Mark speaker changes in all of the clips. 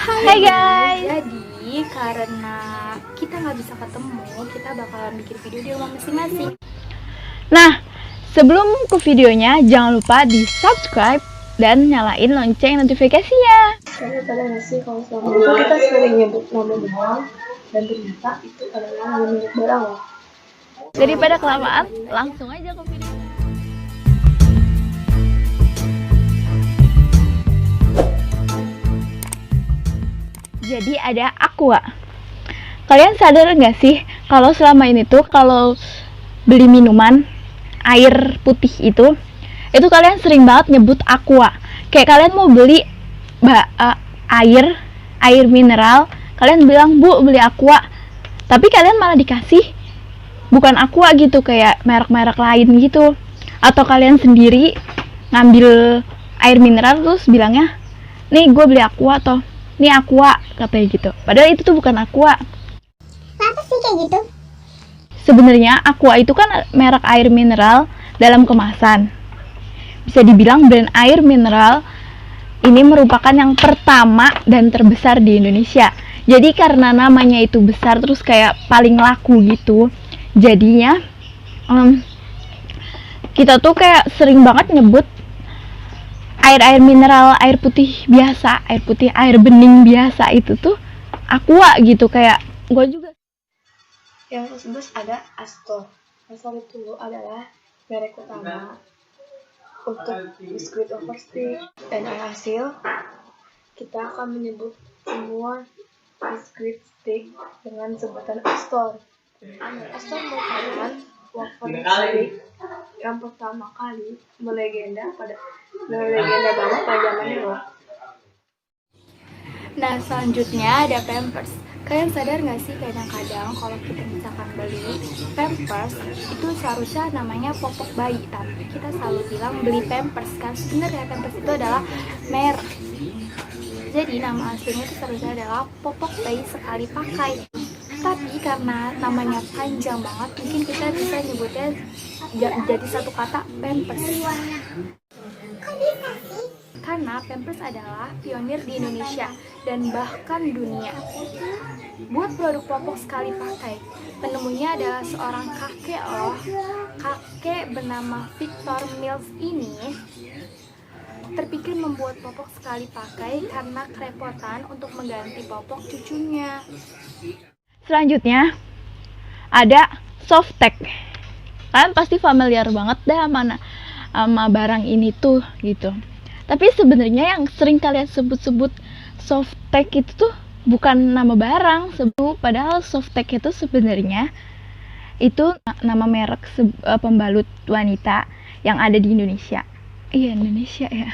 Speaker 1: Hai guys.
Speaker 2: Jadi karena kita nggak bisa ketemu, kita bakalan bikin video di rumah masing-masing.
Speaker 1: Nah, sebelum ke videonya jangan lupa di subscribe dan nyalain lonceng notifikasinya.
Speaker 3: Karena pada nggak sih kalau selama itu kita sering nyebut nama barang dan ternyata itu adalah nama milik barang loh.
Speaker 1: Daripada kelamaan, langsung aja ke video. Jadi ada Aqua. Kalian sadar nggak sih kalau selama ini tuh kalau beli minuman air putih itu kalian sering banget nyebut Aqua. Kayak kalian mau beli air mineral, kalian bilang Bu beli Aqua, tapi kalian malah dikasih bukan Aqua gitu, kayak merek-merek lain gitu. Atau kalian sendiri ngambil air mineral terus bilangnya nih gue beli Aqua atau nih Aqua, katanya gitu. Padahal itu tuh bukan Aqua.
Speaker 4: Kenapa sih kayak gitu?
Speaker 1: Sebenarnya Aqua itu kan merek air mineral dalam kemasan. Bisa dibilang brand air mineral ini merupakan yang pertama dan terbesar di Indonesia. Jadi karena namanya itu besar terus kayak paling laku gitu, jadinya kita tuh kayak sering banget nyebut air mineral, air putih biasa, air putih, air bening biasa itu tuh Aqua gitu. Kayak gue juga.
Speaker 3: Yang tersebut ada Astor. Astor itu adalah merek utama untuk biskuit overstick, dan alhasil kita akan menyebut semua biskuit stick dengan sebutan Astor. Astor merupakan wafer stick yang pertama kali melegenda banget pada zaman dulu.
Speaker 2: Nah selanjutnya ada Pampers. Kalian sadar nggak sih kadang-kadang kalau kita misalkan beli Pampers itu seharusnya namanya popok bayi, tapi kita selalu bilang beli Pampers kan sebenarnya Pampers itu adalah merek. Jadi nama aslinya itu seharusnya adalah popok bayi sekali pakai. Tapi karena namanya panjang banget, mungkin kita bisa nyebutnya jadi satu kata Pampers. Karena Pampers adalah pionir di Indonesia dan bahkan dunia buat produk popok sekali pakai. Penemunya adalah seorang kakek loh. Kakek bernama Victor Mills ini terpikir membuat popok sekali pakai karena kerepotan untuk mengganti popok cucunya.
Speaker 1: Selanjutnya ada Softtek. Kalian pasti familiar banget dah sama barang ini tuh gitu. Tapi sebenarnya yang sering kalian sebut-sebut Softtek itu tuh bukan nama barang. Padahal Softtek itu sebenarnya itu nama merek pembalut wanita yang ada di Indonesia. Iya, Indonesia ya.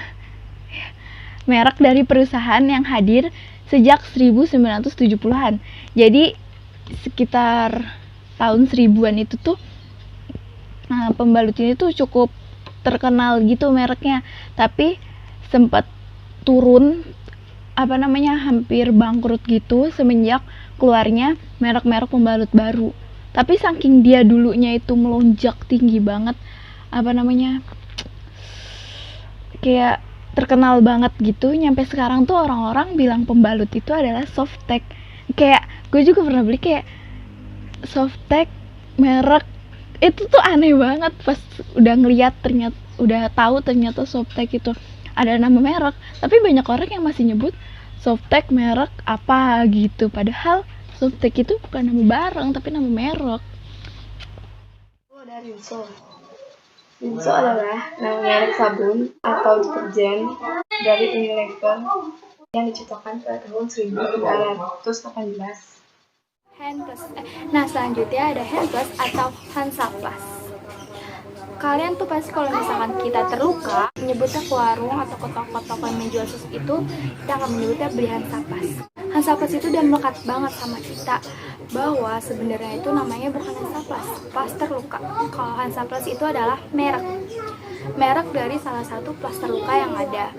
Speaker 1: Merek dari perusahaan yang hadir sejak 1970-an. Jadi sekitar tahun 1000-an itu tuh pembalut ini tuh cukup terkenal gitu mereknya. Tapi sempat turun hampir bangkrut gitu semenjak keluarnya merek-merek pembalut baru. Tapi saking dia dulunya itu melonjak tinggi banget, kayak terkenal banget gitu, nyampe sekarang tuh orang-orang bilang pembalut itu adalah Softtek. Kayak gue juga pernah beli kayak Softtek merek itu tuh aneh banget pas udah ngeliat, ternyata udah tahu ternyata Softtek itu ada nama merek, tapi banyak orang yang masih nyebut Softtek merek apa gitu, padahal Softtek itu bukan nama barang tapi nama merek.
Speaker 3: Ada Rinso. Rinso adalah nama merek sabun atau deterjen dari Unilever yang diciptakan pada tahun 1918.
Speaker 2: Handplus. Nah selanjutnya ada Handplus atau Hansaplast. Kalian tuh pasti kalau misalkan kita terluka, menyebutnya ke warung atau ke toko-toko yang menjual susu itu, kita akan menyebutnya beli Hansaplast. Hansaplast itu udah melekat banget sama kita bahwa sebenarnya itu namanya bukan Hansaplast, plaster luka. Kalau Hansaplast itu adalah merek dari salah satu plaster luka yang ada.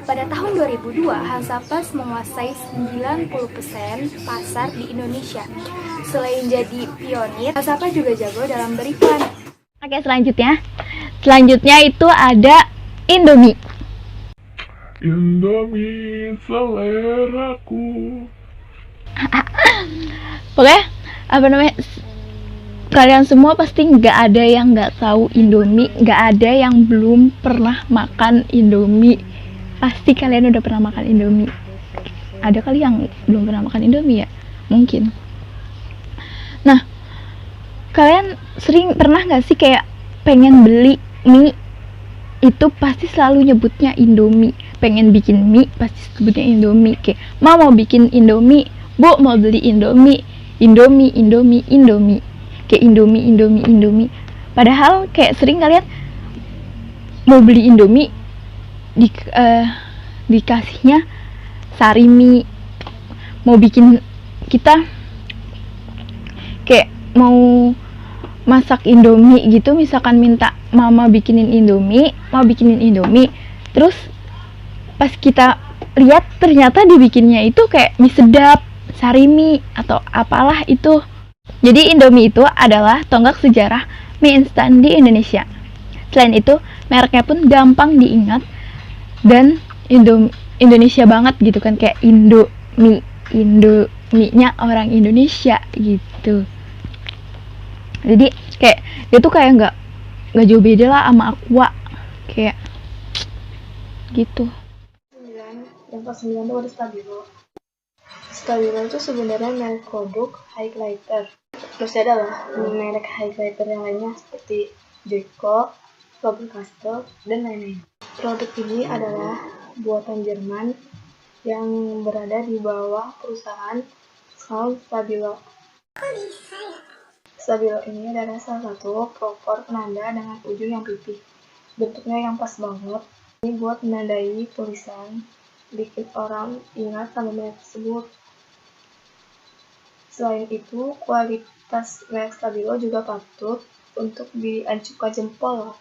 Speaker 2: Pada tahun 2002, Hansaplast menguasai 90% pasar di Indonesia. Selain jadi pionir, Hansaplast juga jago dalam beriklan.
Speaker 1: Oke, selanjutnya itu ada Indomie.
Speaker 5: Indomie seleraku.
Speaker 1: Pokoknya apa namanya, kalian semua pasti nggak ada yang nggak tahu Indomie, nggak ada yang belum pernah makan Indomie. Pasti kalian udah pernah makan Indomie. Ada kali yang belum pernah makan Indomie ya? Mungkin. Nah, kalian pernah nggak sih kayak pengen beli mie, itu pasti selalu nyebutnya Indomie. Pengen bikin mie pasti sebutnya Indomie. Kayak mau bikin Indomie, bu mau beli Indomie, Indomie. Kayak Indomie. Padahal kayak sering kalian mau beli Indomie dikasihnya sarimi. Mau bikin, kita kayak mau masak Indomie gitu, misalkan minta mama bikinin Indomie, terus pas kita lihat ternyata dibikinnya itu kayak mie sedap, sarimi atau apalah itu. Jadi Indomie itu adalah tonggak sejarah mie instan di Indonesia. Selain itu, mereknya pun gampang diingat dan Indonesia banget gitu kan, kayak Indomie-nya orang Indonesia gitu. Jadi kayak itu kayak nggak jauh beda lah sama Aqua, kayak gitu.
Speaker 3: 9, yang ke-9 itu ada Stabilo. Stabilo itu sebenarnya merek produk highlighter. Masih ada lah merek highlighter yang lainnya seperti Joico, Faber-Castell, dan lain-lain. Produk ini adalah buatan Jerman yang berada di bawah perusahaan Sound Stabilo. Stabilo ini adalah salah satu pelopor penanda dengan ujung yang pipih. Bentuknya yang pas banget. Ini buat menandai tulisan, bikin orang ingat sama merek tersebut. Selain itu, kualitas merek Stabilo juga patut untuk diancungkan jempol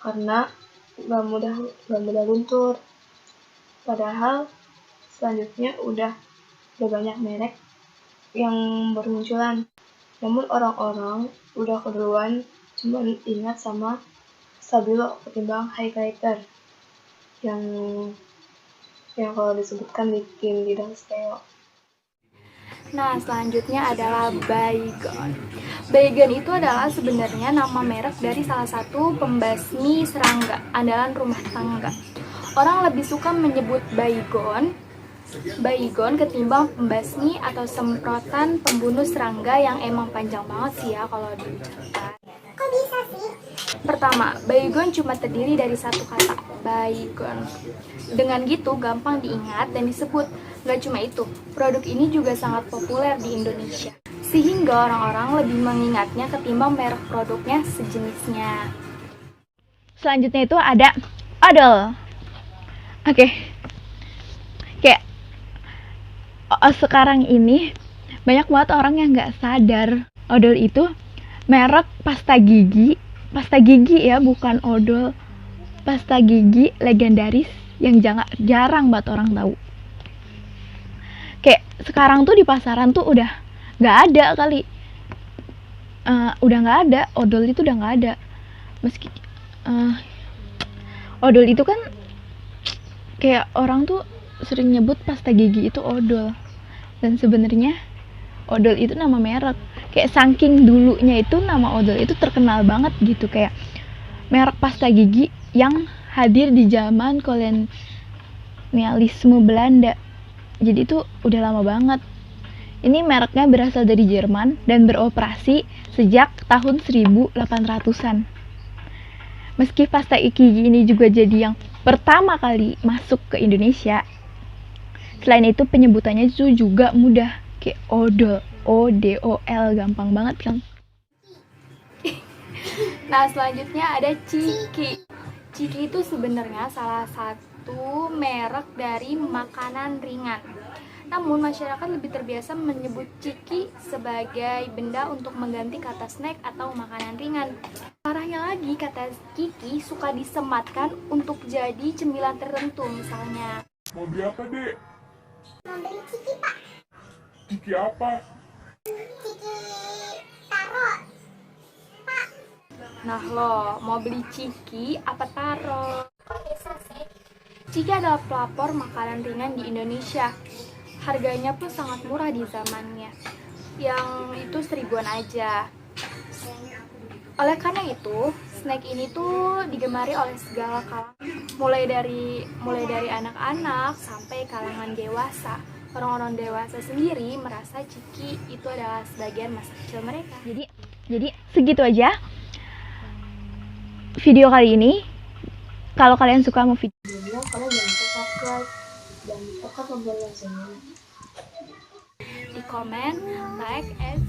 Speaker 3: karena gak mudah luntur. Padahal selanjutnya udah banyak merek yang bermunculan. Namun orang-orang udah keduluan cuma ingat sama Stabilo ketimbang highlighter yang kalau disebutkan bikin lidah steo.
Speaker 2: Nah, selanjutnya adalah Baygon. Baygon itu adalah sebenarnya nama merek dari salah satu pembasmi serangga andalan rumah tangga. Orang lebih suka menyebut Baygon ketimbang pembasmi atau semprotan pembunuh serangga yang emang panjang banget sih ya kalau diucapkan.
Speaker 4: Kok bisa sih?
Speaker 2: Pertama, Baygon cuma terdiri dari satu kata, Baygon. Dengan gitu gampang diingat dan disebut. Gak cuma itu, produk ini juga sangat populer di Indonesia, sehingga orang-orang lebih mengingatnya ketimbang merek produknya sejenisnya.
Speaker 1: Selanjutnya itu ada odol. Oke. Kayak sekarang ini banyak banget orang yang nggak sadar odol itu merek pasta gigi ya, bukan odol. Pasta gigi legendaris yang jarang banget orang tahu. Kayak sekarang tuh di pasaran tuh udah nggak ada kali. Udah nggak ada, odol itu udah nggak ada. Meski odol itu kan kayak orang tuh sering nyebut pasta gigi itu odol, dan sebenarnya odol itu nama merek. Kayak saking dulunya itu nama odol itu terkenal banget gitu, kayak merek pasta gigi yang hadir di zaman kolonialisme Belanda. Jadi itu udah lama banget. Ini mereknya berasal dari Jerman dan beroperasi sejak tahun 1800-an. Meski pasta gigi ini juga jadi yang pertama kali masuk ke Indonesia, selain itu penyebutannya itu juga mudah, kayak odol, O-D-O-L, gampang banget kan.
Speaker 2: Nah, selanjutnya ada Ciki. Ciki itu sebenarnya salah satu merek dari makanan ringan. Namun masyarakat lebih terbiasa menyebut Ciki sebagai benda untuk mengganti kata snack atau makanan ringan. Parahnya lagi, kata Ciki suka disematkan untuk jadi cemilan tertentu, misalnya.
Speaker 5: Mau beli apa, Dek?
Speaker 4: Mau beli ciki, Pak.
Speaker 5: Ciki apa?
Speaker 4: Ciki taro.
Speaker 2: Nah lo, mau beli Ciki apa taro?
Speaker 4: Kok bisa sih?
Speaker 2: Ciki adalah pelopor makanan ringan di Indonesia. Harganya pun sangat murah di zamannya, yang itu 1000-an aja. Oleh karena itu, snack ini tuh digemari oleh segala kalangan, mulai dari anak-anak sampai kalangan dewasa. Orang-orang dewasa sendiri merasa Ciki itu adalah sebagian masa kecil mereka.
Speaker 1: Jadi segitu aja video kali ini. Kalau kalian suka sama video
Speaker 3: Sebelumnya kalian jangan lupa subscribe dan tekan tombol loncengnya.
Speaker 2: Di komen, like, and